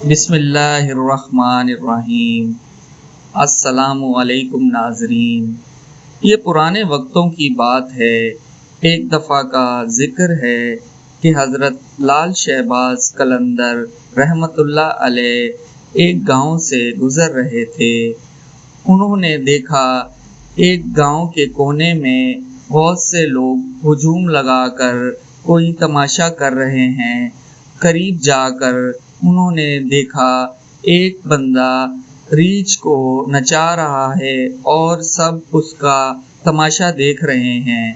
بسم اللہ الرحمن الرحیم۔ السلام علیکم ناظرین، یہ پرانے وقتوں کی بات ہے۔ ایک دفعہ کا ذکر ہے کہ حضرت لال شہباز قلندر رحمۃ اللہ علیہ ایک گاؤں سے گزر رہے تھے۔ انہوں نے دیکھا ایک گاؤں کے کونے میں بہت سے لوگ ہجوم لگا کر کوئی تماشا کر رہے ہیں۔ قریب جا کر انہوں نے دیکھا ایک بندہ ریچھ کو نچا رہا ہے اور سب اس کا تماشا دیکھ رہے ہیں۔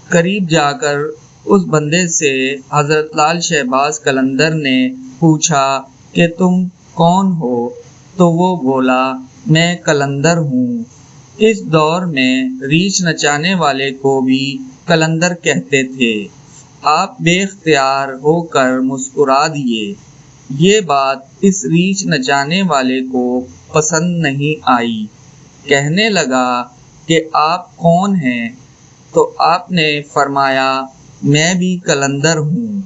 قریب جا کر اس بندے سے حضرت لال شہباز قلندر نے پوچھا کہ تم کون ہو؟ تو وہ بولا، میں قلندر ہوں۔ اس دور میں ریچھ نچانے والے کو بھی قلندر کہتے تھے۔ آپ بے اختیار ہو کر مسکرا دیے۔ یہ بات اس ریچھ نچانے والے کو پسند نہیں آئی۔ کہنے لگا کہ آپ کون ہیں؟ تو آپ نے فرمایا، میں بھی قلندر ہوں۔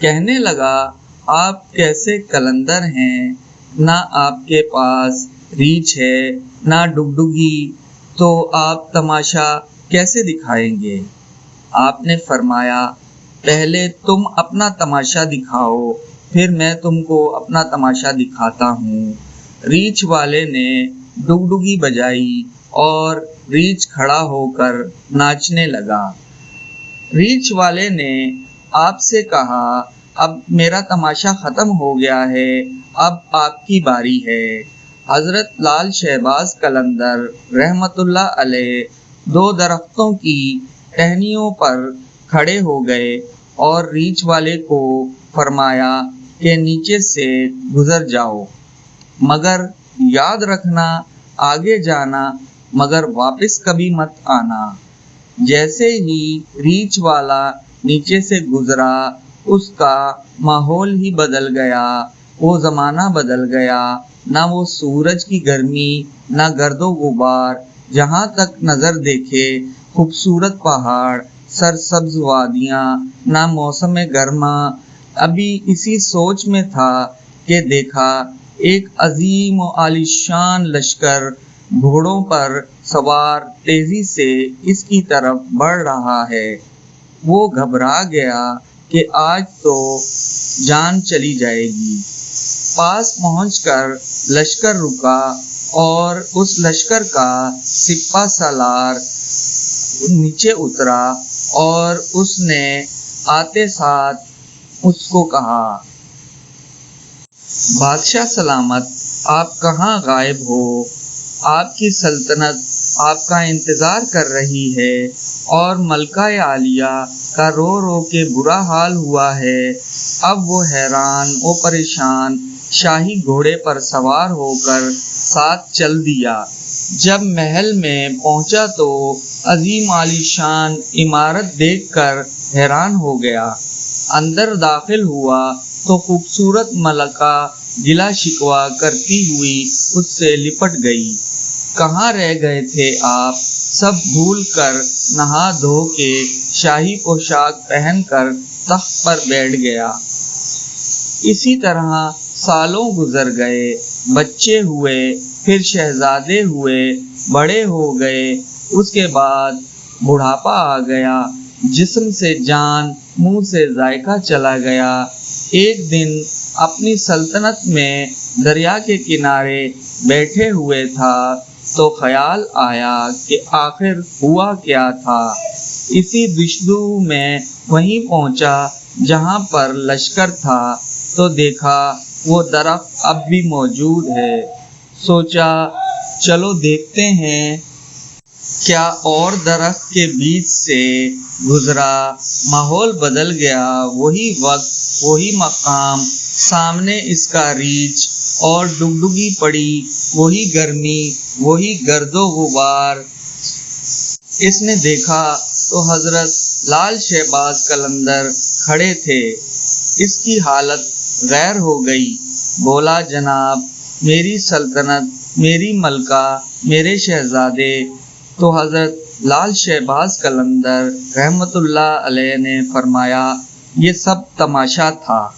کہنے لگا، آپ کیسے قلندر ہیں؟ نہ آپ کے پاس ریچھ ہے نہ ڈگڈگی، تو آپ تماشا کیسے دکھائیں گے؟ آپ نے فرمایا، پہلے تم اپنا تماشا دکھاؤ، پھر میں تم کو اپنا تماشا دکھاتا ہوں۔ ریچھ والے نے ڈگڈگی بجائی اور ریچھ کھڑا ہو کر ناچنے لگا۔ ریچھ والے نے آپ سے کہا، اب میرا تماشا ختم ہو گیا ہے، اب آپ کی باری ہے۔ حضرت لال شہباز قلندر رحمۃ اللہ علیہ دو درختوں کی ٹہنیوں پر کھڑے ہو گئے اور ریچھ والے کو فرمایا کہ نیچے سے گزر جاؤ، مگر یاد رکھنا آگے جانا مگر واپس کبھی مت آنا۔ جیسے ہی ریچھ والا نیچے سے گزرا، اس کا ماحول ہی بدل گیا، وہ زمانہ بدل گیا۔ نہ وہ سورج کی گرمی، نہ گرد و غبار، جہاں تک نظر دیکھے خوبصورت پہاڑ، سرسبز وادیاں، نہ موسم گرما۔ ابھی اسی سوچ میں تھا کہ دیکھا ایک عظیم و عالیشان لشکر گھوڑوں پر سوار تیزی سے اس کی طرف بڑھ رہا ہے۔ وہ گھبرا گیا کہ آج تو جان چلی جائے گی۔ پاس پہنچ کر لشکر رکا اور اس لشکر کا سپہ سالار نیچے اترا اور اس نے آتے ساتھ اس کو کہا، بادشاہ سلامت، آپ کہاں غائب ہو؟ آپ کی سلطنت آپ کا انتظار کر رہی ہے اور ملکہ عالیہ کا رو رو کے برا حال ہوا ہے۔ اب وہ حیران و پریشان شاہی گھوڑے پر سوار ہو کر ساتھ چل دیا۔ جب محل میں پہنچا تو عظیم عالیشان عمارت دیکھ کر حیران ہو گیا۔ اندر داخل ہوا تو خوبصورت ملکہ گلہ شکوہ کرتی ہوئی اس سے لپٹ گئی۔ کہاں رہ گئے تھے آپ؟ سب بھول کر نہا دھو کے شاہی پوشاک پہن کر تخت پر بیٹھ گیا۔ اسی طرح سالوں گزر گئے، بچے ہوئے، پھر شہزادے ہوئے، بڑے ہو گئے، اس کے بعد بڑھاپا آ گیا، جسم سے جان، منہ سے ذائقہ چلا گیا۔ ایک دن اپنی سلطنت میں دریا کے کنارے بیٹھے ہوئے تھا تو خیال آیا کہ آخر ہوا کیا تھا۔ اسی دشدو میں وہیں پہنچا جہاں پر لشکر تھا تو دیکھا وہ درخت اب بھی موجود ہے۔ سوچا چلو دیکھتے ہیں کیا اور درخت کے بیچ سے گزرا۔ ماحول بدل گیا، وہی وقت، وہی مقام، سامنے اس کا ریچھ اور ڈگڈگی پڑی، وہی گرمی، وہی گرد و غبار۔ اس نے دیکھا تو حضرت لال شہباز قلندر کھڑے تھے۔ اس کی حالت غیر ہو گئی۔ بولا، جناب، میری سلطنت، میری ملکہ، میرے شہزادے۔ تو حضرت لال شہباز قلندر رحمۃ اللہ علیہ نے فرمایا، یہ سب تماشا تھا۔